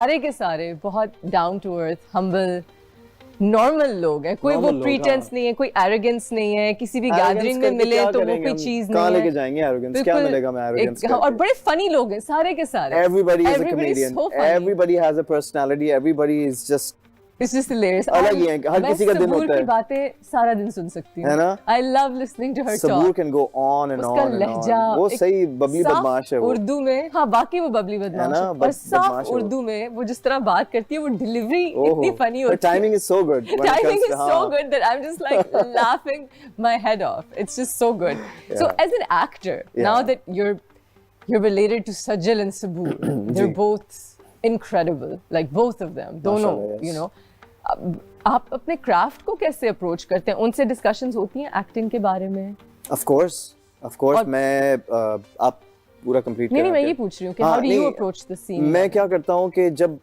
सारे के सारे बहुत down to earth, humble, normal लोग हैं। कोई वो प्रीटेंस नहीं है, कोई एरोगेंस नहीं है। किसी भी गैदरिंग में मिले तो वो कोई चीज नहीं है। कहाँ लेके जाएंगे एरोगेंस? क्या मिलेगा मैं एरोगेंस करके? और बड़े फनी लोग हैं सारे के सारे। Everybody is a comedian. Everybody has a personality. Everybody is just It's just hilarious. अलग ही है, हर किसी का दिन होता है। सबूर की बातें सारा दिन सुन सकती हूँ, है ना? I love listening to her talk. Saboor can go on and on and on. वो सही बबली बदमाश है वो। उर्दू में, हाँ बाकी वो बबली बदमाश है। और साफ उर्दू में वो जिस तरह बात करती है, वो डिलीवरी इतनी फनी होती है। Timing is so good. Timing is so good that I'm just like laughing my head off. It's just so good. So as an actor, now that you're related to Sajal and Sabur, they're both incredible. Like both of them. दोनों, you know. आप अपने craft को कैसे approach करते हैं? उनसे discussions होती हैं एक्टिंग के बारे में? Of course. मैं आप पूरा कंप्लीट नहीं, मैं ये पूछ रही हूँ कि how do you approach the scene? मैं क्या करता हूँ कि जब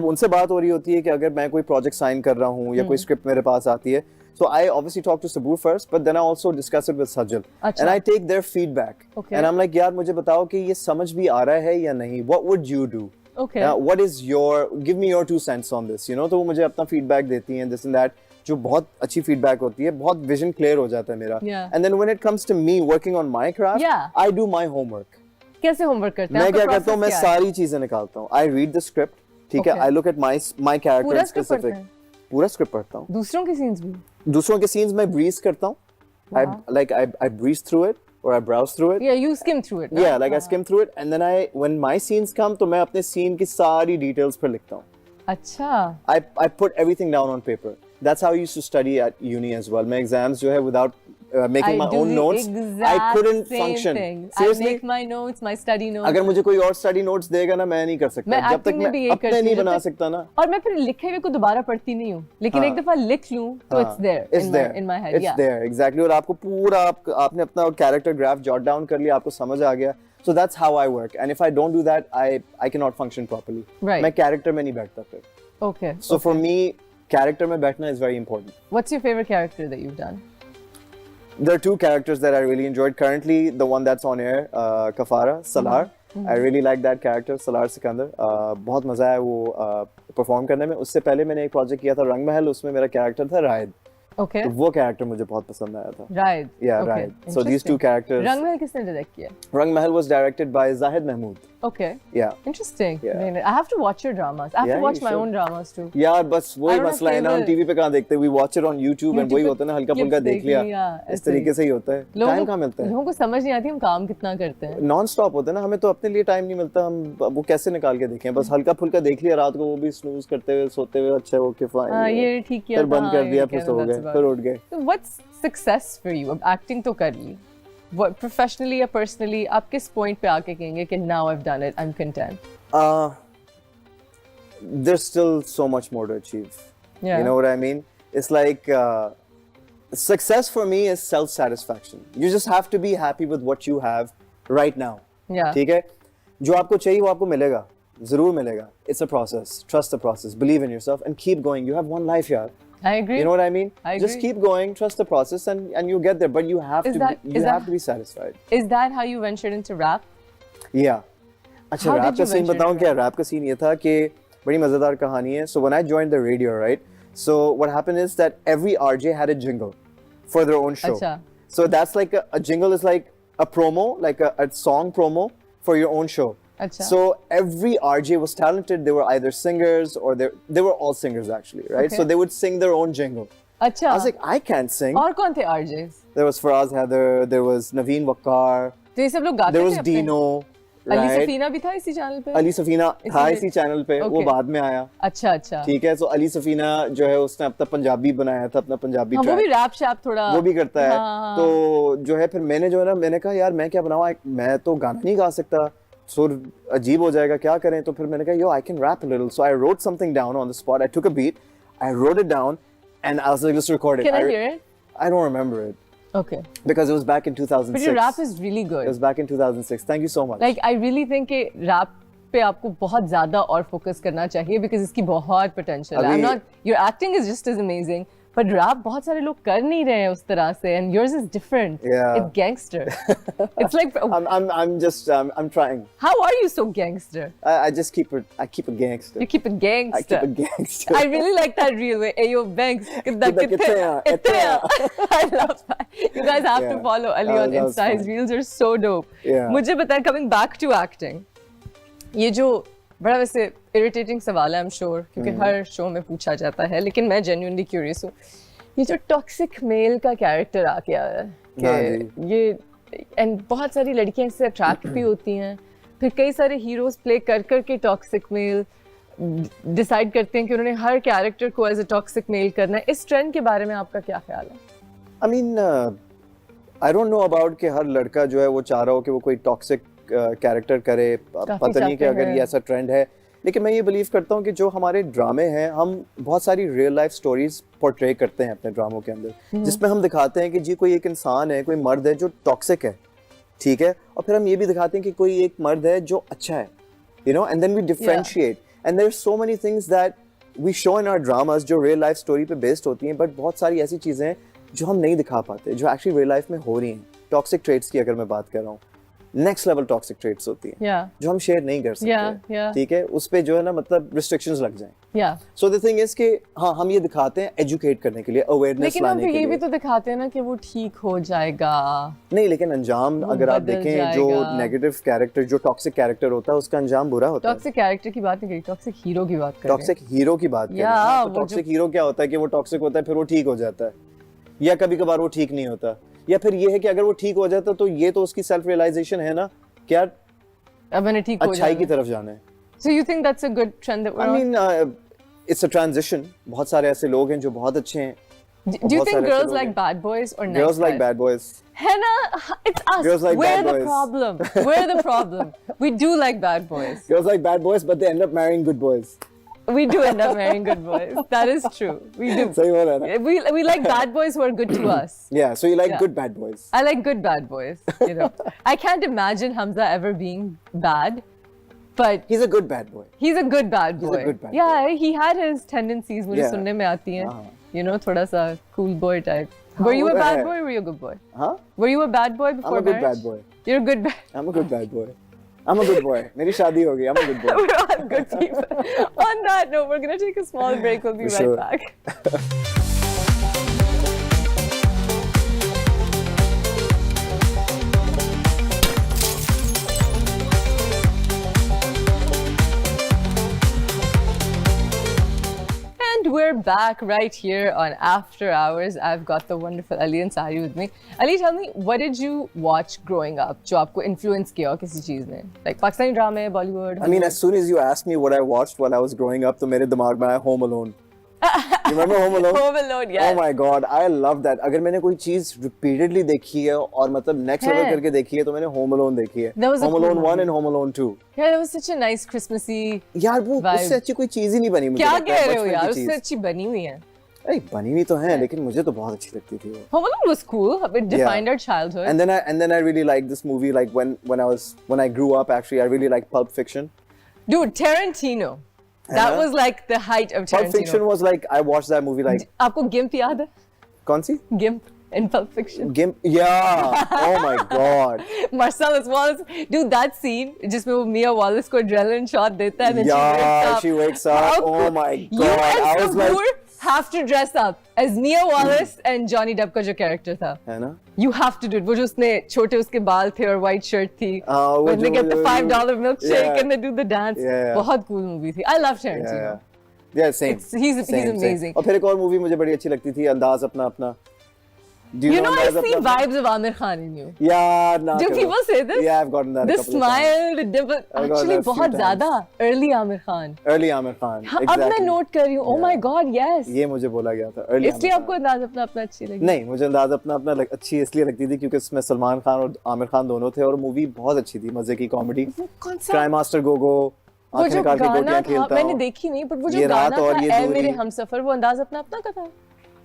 उनसे बात हो रही होती है कि अगर मैं कोई प्रोजेक्ट साइन कर रहा हूँ या कोई स्क्रिप्ट मेरे पास आती है, so I obviously talk to Sabur first, but then I also discuss it with Sajal, and I take their feedback, and I'm like, यार मुझे बताओ कि ये समझ भी आ रहा है या नहीं? What would you do? Okay. What is give me your 2 cents on this, you know? तो वो मुझे अपना feedback देती हैं, this and that, जो बहुत अच्छी feedback होती है, बहुत vision clear हो जाता है मेरा. And then when it comes to me working on my craft, I do my homework. कैसे homework करते हैं? मैं क्या करता हूँ? मैं सारी चीजें निकालता हूँ. I read the script, ठीक है? I look at my character specific. पूरा script पढ़ता हूँ. दूसरों के scenes भी? दूसरों के scenes मैं breeze करता हूँ. I breeze through it. Or I browse through it. Yeah, you skim through it. Right? Yeah, like I skim through it, and then when my scenes come, तो मैं अपने scene की सारी details पर लिखता हूँ. अच्छा. I put everything down on paper. That's how I used to study at uni as well. My exams जो है without making my own notes, I couldn't function. Seriously? I make my notes, my study notes. अगर मुझे कोई और study notes देगा ना, मैं नहीं कर सकता. जब तक मैं अपने नहीं बना सकता ना. और मैं फिर लिखे हुए को दोबारा पढ़ती नहीं हूँ. लेकिन एक दफा लिख लूँ, तो it's there in my head. It's there, exactly. और आपको पूरा आपने अपना character graph jot down कर लिया, आपको समझ आ गया. So that's how I work. And if I don't do that, I cannot function properly. Right. मैं character में नहीं बैठता फिर. Okay. So for me, character में बैठना is very important. What's your favorite character that you've done? There are 2 characters that I really enjoyed. Currently, the one that's on air, Kafara, Salar. I really like that character, Salar Sikandar. बहुत मजा आया वो perform करने में. उससे पहले मैंने एक project किया था रंग महल, उसमें मेरा character था रायद. Okay. तो वो character मुझे बहुत पसंद आया था. Raid. Yeah, Raid. So these 2 characters. रंग महल किसने direct किया? रंग महल was directed by Zahid Mahmood. Okay. Yeah. Interesting. Yeah. I have to watch your dramas. I have to watch my own dramas too. यार बस वही मसला है ना, हम टीवी पे कहाँ देखते? We watch it on YouTube and वही होता है ना, हल्का फुल्का देख लिया. इस तरीके से ही होता है. टाइम कहाँ मिलता है? लोगों को समझ नहीं आती हम काम कितना करते हैं. नॉन स्टॉप होता है ना, हमें तो अपने लिए टाइम नहीं मिलता. हम वो कैसे निकाल के देखें? बस हल्का फुल्का देख लिया रात को, वो भी स्नूज करते हुए सोते हुए. अच्छा वो किफायत. ये ठीक किया. फिर बंद कर दिया, फिर सो गए, फिर उठ गए. What's success for you? अब एक्टिंग तो कर ली. What professionally or personally, आप किस point पे आके कहेंगे कि now I've done it, I'm content? There's still so much more to achieve. Yeah. You know what I mean? It's like success for me is self-satisfaction. You just have to be happy with what you have right now. Yeah. ठीक है? जो आपको चाहिए वो आपको मिलेगा. ज़रूर मिलेगा. It's a process. Trust the process. Believe in yourself and keep going. You have one life, yaar. I agree. You know what I mean? I agree. Just keep going, trust the process, and you get there. But you have to be satisfied. Is that how you ventured into rap? Yeah. अच्छा rap का scene बताऊँ क्या? Rap का scene ये था कि बड़ी मज़ेदार कहानी है. So when I joined the radio, right? So what happened is that every RJ had a jingle for their own show. अच्छा. So that's like a jingle is like a promo, like a song promo for your own show. Achha. So every RJ was talented. They were either singers or they were all singers actually, right? Okay. So they would sing their own jingle. Achha. I was like, I can't sing. और कौन थे RJs? There was Faraz Haider, there was Naveen Wakkar. तो ये सब लोग गाते थे. There was Dino. Ali Safina भी था इसी चैनल पे. अली सफीना था इसी चैनल पे. वो बाद में आया. अच्छा. ठीक है. So अली सफीना जो है उसने अपना पंजाबी बनाया था, अपना पंजाबी ट्रैक. वो भी रैप शैप थोड़ा. वो भी करता है. तो जो है फिर मैंने कहा यार मैं क्या बनाऊँ? मैं तो गाना नहीं गा सकता. सुर अजीब हो जाएगा, क्या करें? तो फिर मैंने कहा yo I can rap a little. So I wrote something down on the spot. I took a beat, I wrote it down, and I was like, let's record it. Can I hear it? I don't remember it. Okay. Because it was back in 2006. But your rap is really good. It was back in 2006. Thank you so much. Like I really think कि rap पे आपको बहुत ज़्यादा और focus करना चाहिए because इसकी बहुत potential है. I'm not. Your acting is just as amazing. But rap बहुत सारे लोग कर नहीं रहे हैं उस तरह से, and yours is different. Yeah. It's gangster. It's like, I'm trying. how are you so gangster? I just keep it gangster. You keep it gangster. I keep it gangster. I really like that reel way. Ayo, banks. I love that. You guys have to Yeah. follow Ali on That was Insta. His fun. reels are so dope. Yeah. मुझे बताएं, coming back to acting. ये जो बड़ा वैसे irritating सवाल है, I'm sure, क्योंकि हर show में पूछा जाता है, लेकिन मैं genuinely curious हूँ. ये जो toxic male का character आ गया है, कि ये and बहुत सारी लड़कियां इससे attract भी होती हैं, फिर कई सारे heroes play कर के toxic male डिसाइड करते हैं कि उन्होंने हर कैरेक्टर को एज अ टॉक्सिक मेल करना है. इस ट्रेंड के बारे में आपका क्या ख्याल है? I mean, I don't know about कि हर लड़का जो है वो चाह रहा हो कि वो कोई टॉक्सिक कैरेक्टर करे. पता नहीं कि अगर ये ऐसा ट्रेंड है, लेकिन मैं ये बिलीव करता हूँ कि जो हमारे ड्रामे हैं, हम बहुत सारी रियल लाइफ स्टोरीज पोर्ट्रे करते हैं अपने ड्रामों के अंदर, जिसमें हम दिखाते हैं कि जी कोई एक इंसान है, कोई मर्द है जो टॉक्सिक है, ठीक है, और फिर हम ये भी दिखाते हैं कि कोई एक मर्द है जो अच्छा है, you know, and then we differentiate. And there's so many things that we show in our dramas जो real life story पे based होती हैं, but बहुत सारी ऐसी चीजें हैं जो हम नहीं दिखा पाते, जो actually real life में हो रही हैं. Toxic traits की अगर मैं बात कर रहा हूँ, next level toxic traits होती हैं, जो हम शेयर नहीं कर सकते, ठीक है, उस पे जो है ना मतलब restrictions लग जाएं. So the thing is कि हाँ हम ये दिखाते हैं educate करने के लिए, awareness लेकिन लाने हम के ये लिए. भी तो दिखाते हैं ना कि वो ठीक हो जाएगा. नहीं, लेकिन अंजाम अगर आप बदल देखें जो जाएगा. नेगेटिव कैरेक्टर, जो टॉक्सिक कैरेक्टर होता है, उसका अंजाम बुरा होता है. टॉक्सिक कैरेक्टर की बात नहीं करी, टॉक्सिक हीरो की बात कर रहे हैं. टॉक्सिक हीरो की बात कर रहे हैं. तो टॉक्सिक हीरो क्या होता है कि वो टॉक्सिक होता है, फिर वो ठीक हो जाता है, या कभी कभार वो ठीक नहीं होता, या फिर ये है कि अगर वो ठीक हो जाता तो ये तो उसकी सेल्फ रियलाइजेशन है ना कि यार अब मैंने ठीक हो अच्छाई जाना की तरफ जाना है. So you think that's a good trend that we're I on? mean, it's a transition. बहुत सारे ऐसे लोग हैं जो बहुत अच्छे हैं. Do you बहुत think सारे ऐसे girls लोग like हैं. bad boys or nice Girls like guys? bad boys. है ना, it's us. Girls like We're bad the boys. problem. We're the problem. We do like bad boys. Girls like bad boys, but they end up marrying good boys. We do end up marrying good boys. That is true. We do. सही बोल रहा है ना? We like bad boys who are good to us. Yeah, so you like Yeah. good bad boys. I like good bad boys. You know, I can't imagine Hamza ever being bad, but He's a good bad boy. he's a good bad He's boy. a good bad Yeah, he had his tendencies. मुझे Yeah. सुनने में आती हैं. हाँ. You know, थोड़ा सा cool boy type. हाँ, Were you वो a तो bad है. boy or were you a good boy? Huh? Were you a bad boy before I'm a good marriage? bad boy. You're a good bad. I'm a good bad boy. I'm a good boy. मेरी शादी हो गई. I'm a good boy. We're all good people. On that note, we're gonna take a small break. We'll be For sure. right back. And we're back right here on After Hours. I've got the wonderful Ali Ansari with me. Ali, tell me, what did you watch growing up जो आपको influence किया हो किसी चीज़ ने? Like Pakistani drama, Bollywood? I mean, as soon as you asked me what I watched while I was growing up, तो मेरे दिमाग में आया Home Alone. You remember Home Alone? Home Alone, yes. Oh my God, I love that. अगर मैंने कोई चीज repeatedly देखी है और मतलब next level है. करके देखी है तो मैंने Home Alone देखी है. That was a Home cool Alone 1 movie. and Home Alone 2. Yeah, that was such a nice Christmassy. यार वो Vibe. उससे अच्छी कोई चीज ही नहीं बनी मुझे क्या लगता है, कह रहे हो बचपन की यार? चीज. उससे अच्छी बनी हुई है. अरे बनी हुई तो है लेकिन मुझे तो बहुत अच्छी लगती थी वो. Home Alone was cool. It defined our childhood. And then I really liked this movie like when I grew up actually I really liked Pulp Fiction. Dude, Tarantino. That हाँ. was like the height of Pulp Tarantino. Fiction was like I watched that movie like आपको Gimp याद है? कौन सी? Gimp in Pulp Fiction. Gimp. Yeah. Oh my God. Marcellus Wallace. Dude, that scene जिसमें वो Mia Wallace को adrenaline shot देता है and then Yeah, she wakes up. she wakes up. How Oh my You God. and I was like, Sabur have to dress up as Mia Wallace and Johnny Depp का जो character था. है ना? You have to do it. वो जो उसने छोटे उसके बाल थे और white shirt थी. वो When they जो- get the $5 milkshake Yeah. and they do the dance. Yeah. बहुत cool movie थी. I love Tarantino. Yeah, same. He's Same. amazing. और फिर एक और मूवी मुझे बड़ी अच्छी लगती थी अंदाज अपना अपना. Do You know, I Andaz see Apna Apna? vibes of Amir Khan in you. Yeah, nah, Do karo. people say this? Yeah, I've gotten that. The a couple of smile, the dimple. I've gotten Actually, that a few बहुत times. ज़्यादा early Amir Khan. times. Early Amir Khan. हाँ, अब मैं Exactly. Note कर रही हूँ. Oh my God, yes. ये मुझे बोला गया था. Early इसलिए Amir आपको Khan. अंदाज अपना अपना अच्छी लगी. नहीं, मुझे अंदाज अपना अपना अच्छी इसलिए लगती थी क्योंकि इसमें सलमान खान और आमिर खान दोनों थे और मूवी बहुत अच्छी थी, मजे की कॉमेडी. वो कौन सा? Crime master Gogo. वो आंखें जो निकाल के गाना गोटियां था, खेलता मैंने हूँ. देखी नहीं, पर वो जो ये रात गाना और था, ये ऐ दूरी. मेरे हमसफर, वो अंदाज अपना अपना का था?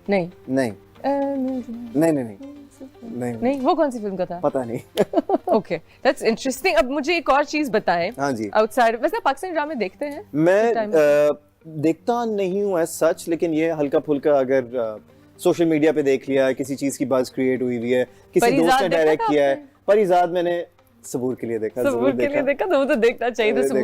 नहीं. नहीं, नहीं, नहीं, नहीं. नहीं, वो कौन सी फिल्म का था? पता नहीं. Okay, that's interesting. अब मुझे एक और चीज बताएं. हाँ जी. Outside, वैसे पाकिस्तानी ड्रामे देखते हैं? मैं देखता नहीं हूँ एज सच, लेकिन ये हल्का फुल्का अगर सोशल मीडिया पे देख लिया है, किसी चीज की बज़ क्रिएट हुई हुई है, किसी परिजात दोस्त ने देखा डायरेक्ट था किया है। आपने? परिजात मैंने सबूर के लिए देखा, सबूर के लिए देखा, तो वो तो देखना चाहिए था सबूर